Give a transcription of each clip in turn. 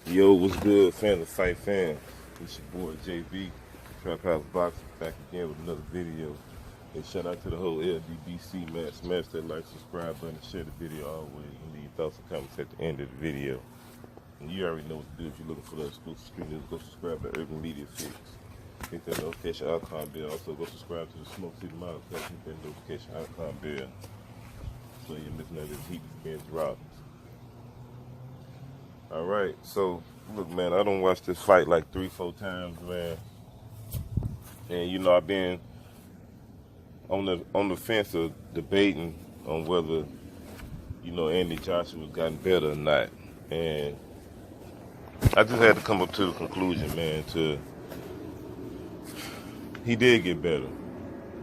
Yo, what's good, fan of Fight Fan? It's your boy JB, Trap House Boxing, back again with another video. And shout out to the whole LDBC man. Smash that like, subscribe button, share the video always. And leave thoughts and comments at the end of the video. And you already know what to do if you're looking for the exclusive screen. Go subscribe to Urban Media Fix. Hit that notification icon bell. Also go subscribe to the Smoke City Model. Hit that notification icon bell. So you're missing out of this heat against Robbins. All right, so look, man, I don't watch this fight like 3-4 times, man. And you know, I've been on the fence of debating on whether, you know, Andy Joshua's gotten better or not. And I just had to come up to the conclusion, man, he did get better.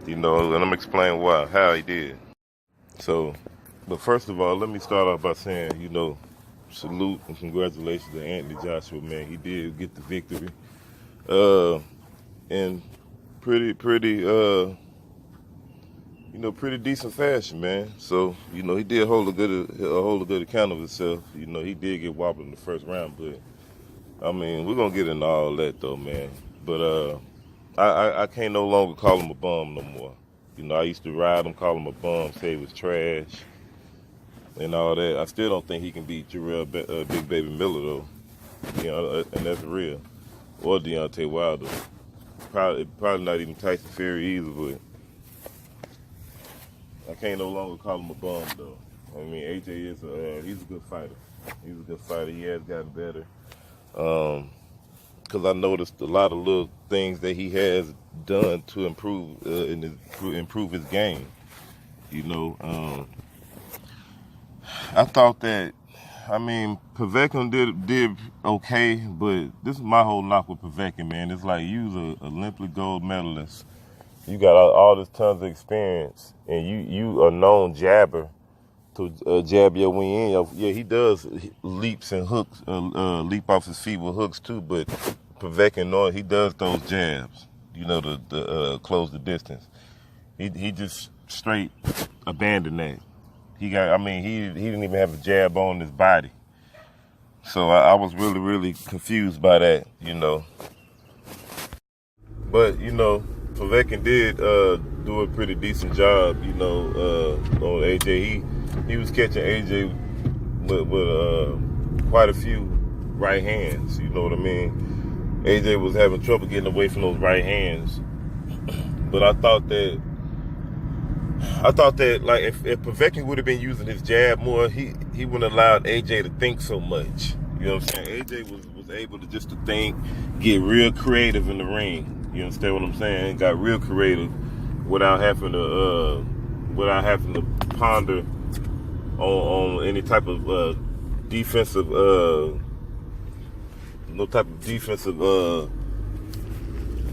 You know, and I'm gonna explain how he did. So, but first of all, let me start off by saying, you know, salute and congratulations to Anthony Joshua, man. He did get the victory. In pretty decent fashion, man. So, you know, he did hold a good account of himself. You know, he did get wobbled in the first round, but I mean, we're gonna get into all that though, man. But I can't no longer call him a bum no more. You know, I used to ride him, call him a bum, say he was trash and all that. I still don't think he can beat Jarrell Big Baby Miller though. You know, and that's real. Or Deontay Wilder. Probably not even Tyson Fury either, but I can't no longer call him a bum though. I mean, AJ is he's a good fighter. He's a good fighter. He has gotten better. Because I noticed a lot of little things that he has done to improve his game. You know, I thought that, I mean, Povetkin did okay, but this is my whole knock with Povetkin, man. It's like you was an Olympic gold medalist. You got all this tons of experience, and you a known jabber to jab your way in. Yeah, he does leaps and hooks, leap off his feet with hooks too, but Povetkin, he does those jabs, you know, to close the distance. He just straight abandoned that. He didn't even have a jab on his body. So I was really confused by that, you know. But, you know, Povetkin did do a pretty decent job, you know, on AJ. He was catching AJ with quite a few right hands, you know what I mean? AJ was having trouble getting away from those right hands. But I thought that like if Povetkin would have been using his jab more, he wouldn't have allowed AJ to think so much. You know what I'm saying? AJ was able to just to think, get real creative in the ring. You understand what I'm saying? Got real creative without having to ponder on any type of defensive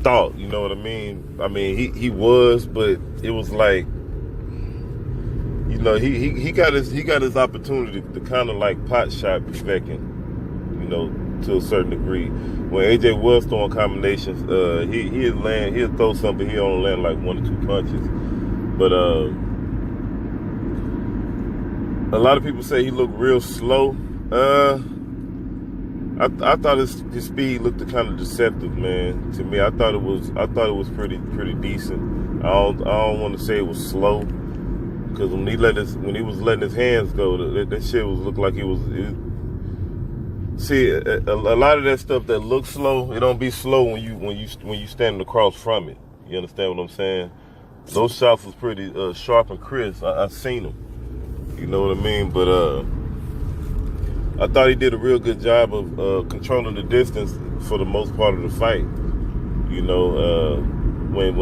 thought. You know what I mean? I mean he was, but it was like, you know, he got his opportunity to kind of like pot shot Povetkin, you know, to a certain degree. When AJ was throwing combinations, he'll throw something, he only land like 1 or 2 punches. But a lot of people say he looked real slow. I thought his speed looked kind of deceptive, man. To me, I thought it was pretty decent. I don't want to say it was slow, because when he was letting his hands go, that shit looked like see, a lot of that stuff that looks slow, it don't be slow when you standing across from it. You understand what I'm saying? Those shots was pretty sharp and crisp. I seen them. You know what I mean? But I thought he did a real good job of controlling the distance for the most part of the fight. You know, when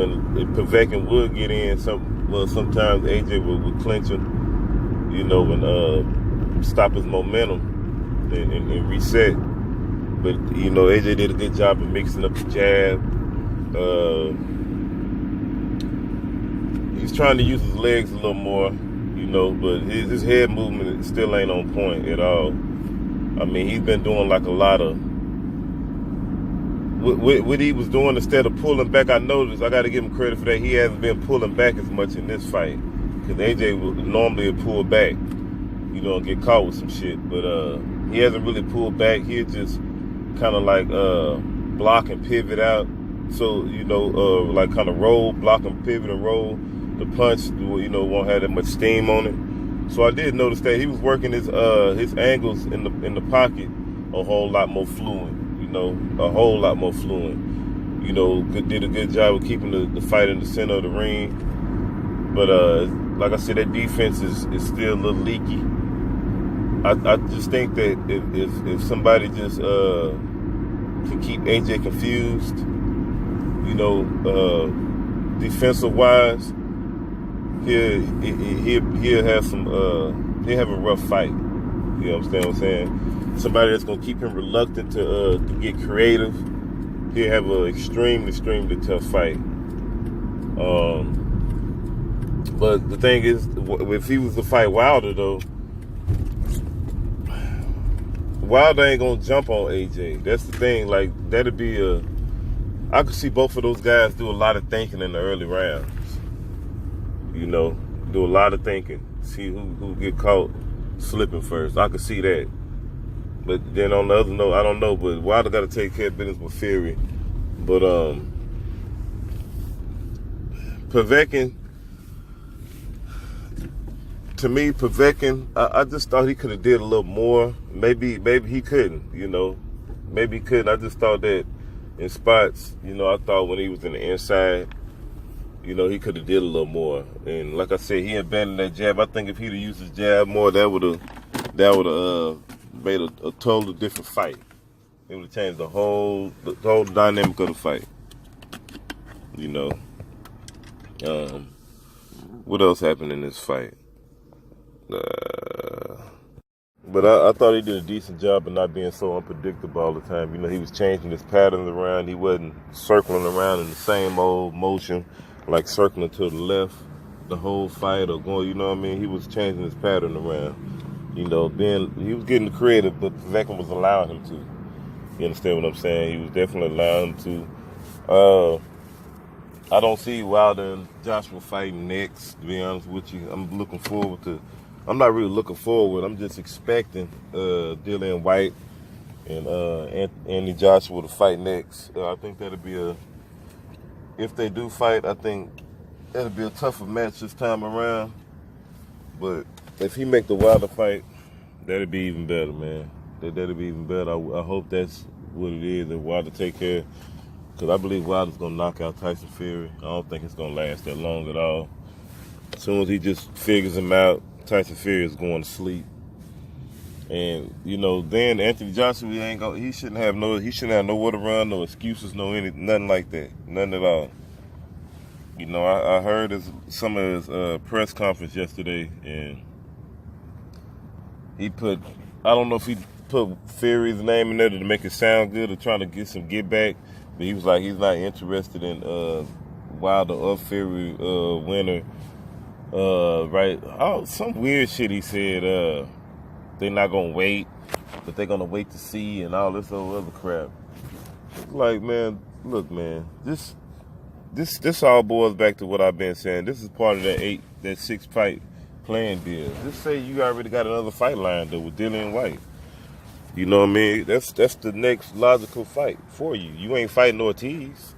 Povetkin would get in, sometimes AJ would clinch him, you know, and stop his momentum and reset. But, you know, AJ did a good job of mixing up the jab. He's trying to use his legs a little more, you know, but his head movement still ain't on point at all. I mean, he's been doing like a lot of what he was doing instead of pulling back. I noticed, I got to give him credit for that. He hasn't been pulling back as much in this fight, because AJ would normally pull back, you know, and get caught with some shit. But he hasn't really pulled back. He'll just kind of like block and pivot out. So, like kind of roll, block and pivot and roll. The punch, won't have that much steam on it. So I did notice that he was working his angles in the pocket a whole lot more fluent. A whole lot more fluent. Did a good job of keeping the fight in the center of the ring. But like I said, that defense is still a little leaky. I just think that if somebody just can keep AJ confused, defensive wise, he'll have he'll have a rough fight. You understand what I'm saying? Somebody that's gonna keep him reluctant to get creative. He'll have an extremely tough fight. But the thing is, if he was to fight Wilder, though, Wilder ain't gonna jump on AJ. That's the thing. Like, that'd be I could see both of those guys do a lot of thinking in the early rounds. Do a lot of thinking. See who get caught slipping first. I could see that. But then on the other note, I don't know. But Wilder got to take care of business with Fury. But Povetkin, to me, I just thought he could have did a little more. Maybe he couldn't. Maybe he couldn't. I just thought that in spots, I thought when he was in the inside, he could have did a little more. And like I said, he abandoned that jab. I think if he'd have used his jab more, that would have made a totally different fight. It would have changed the whole dynamic of the fight. What else happened in this fight? But I thought he did a decent job of not being so unpredictable all the time. He was changing his patterns around. He wasn't circling around in the same old motion, like circling to the left the whole fight or going, He was changing his pattern around. He was getting creative, but Povetkin was allowing him to. You understand what I'm saying? He was definitely allowing him to. I don't see Wilder and Joshua fighting next, to be honest with you. I'm not really looking forward. I'm just expecting Dillian White and Anthony Joshua to fight next. I think that'll be if they do fight, I think that'll be a tougher match this time around. But if he make the Wilder fight, that'll be even better, man. That'll be even better. I hope that's what it is, that Wilder take care. Because I believe Wilder's going to knock out Tyson Fury. I don't think it's going to last that long at all. As soon as he just figures him out, Tyson Fury is going to sleep. And, then Anthony Joshua, he shouldn't have nowhere to run, no excuses, nothing like that. Nothing at all. I heard some of his press conference yesterday, and I don't know if he put Fury's name in there to make it sound good or trying to get some get back, but he was like, he's not interested in Wilder or Fury winner. Right? Oh, some weird shit he said. They're not gonna wait, but they're gonna wait to see and all this other crap. Like, man, look, man, this all boils back to what I've been saying. This is part of that 6 fight plan deal. Just say you already got another fight lined up with Dillian White. You know what I mean? That's the next logical fight for you. You ain't fighting Ortiz.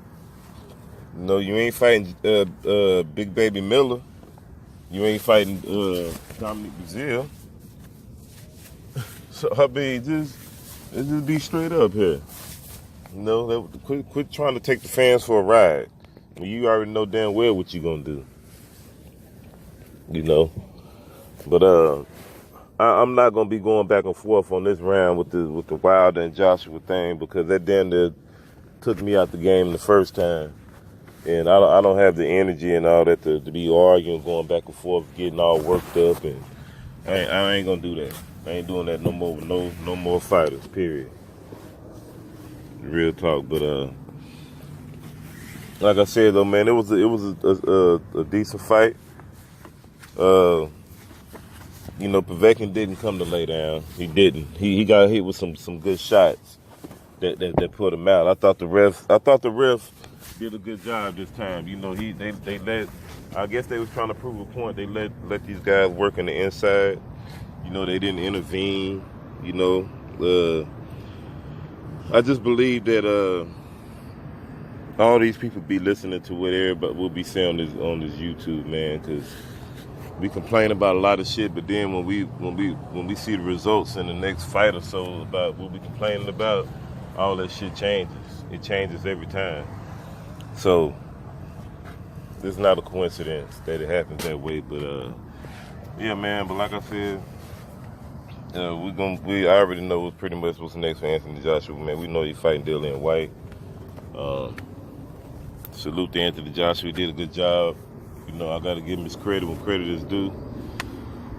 You ain't fighting Big Baby Miller. You ain't fighting Dominic Brazil. So, I mean, just be straight up here. Quit trying to take the fans for a ride. You already know damn well what you're going to do. But I'm not going to be going back and forth on this round with the Wilder and Joshua thing, because that damn near took me out the game the first time. And I don't have the energy and all that to be arguing, going back and forth, getting all worked up. And I ain't going to do that. I ain't doing that no more with no more fighters, period. Real talk. But like I said, though, man, it was a decent fight. Povetkin didn't come to lay down. He didn't. He got hit with some good shots that put him out. I thought the ref did a good job this time. They let. I guess they was trying to prove a point. They let these guys work on the inside. They didn't intervene. I just believe that all these people be listening to what everybody will be saying on this YouTube, man, because we complain about a lot of shit, but then when we see the results in the next fight or so about what we complaining about, all that shit changes. It changes every time. So it's not a coincidence that it happens that way. But yeah, man. But like I said, we already know pretty much what's next for Anthony Joshua, man. We know he's fighting Dillian White. Salute to Anthony Joshua. He did a good job. You know, I got to give him his credit when credit is due.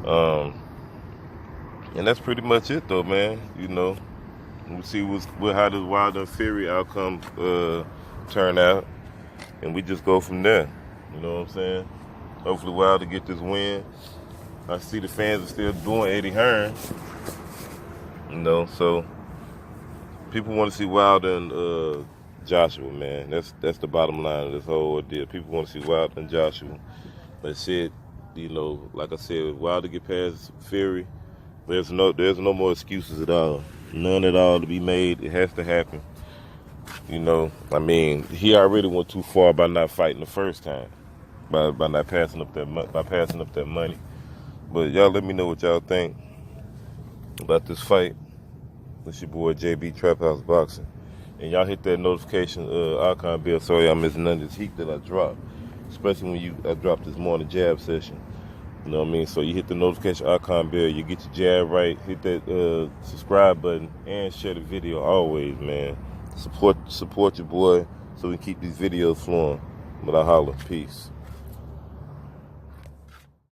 And that's pretty much it, though, man. You know, we'll see how this Wilder and Fury outcome turn out, and we just go from there. You know what I'm saying? Hopefully Wilder get this win. I see the fans are still doing Eddie Hearn. You know, so people want to see Wilder and Joshua, man. That's the bottom line of this whole ordeal. People want to see Wilder and Joshua. But shit, you know, like I said, Wilder get past Fury, there's no more excuses at all. None at all to be made. It has to happen. You know, I mean, he already went too far by not fighting the first time, by not passing up that money. But y'all let me know what y'all think about this fight. It's your boy JB Trap House Boxing. And y'all hit that notification icon bell so y'all miss none of this heat that I dropped. Especially when I dropped this morning jab session. You know what I mean? So you hit the notification icon bell, you get your jab right, hit that subscribe button, and share the video always, man. Support your boy so we can keep these videos flowing. But I holler. Peace.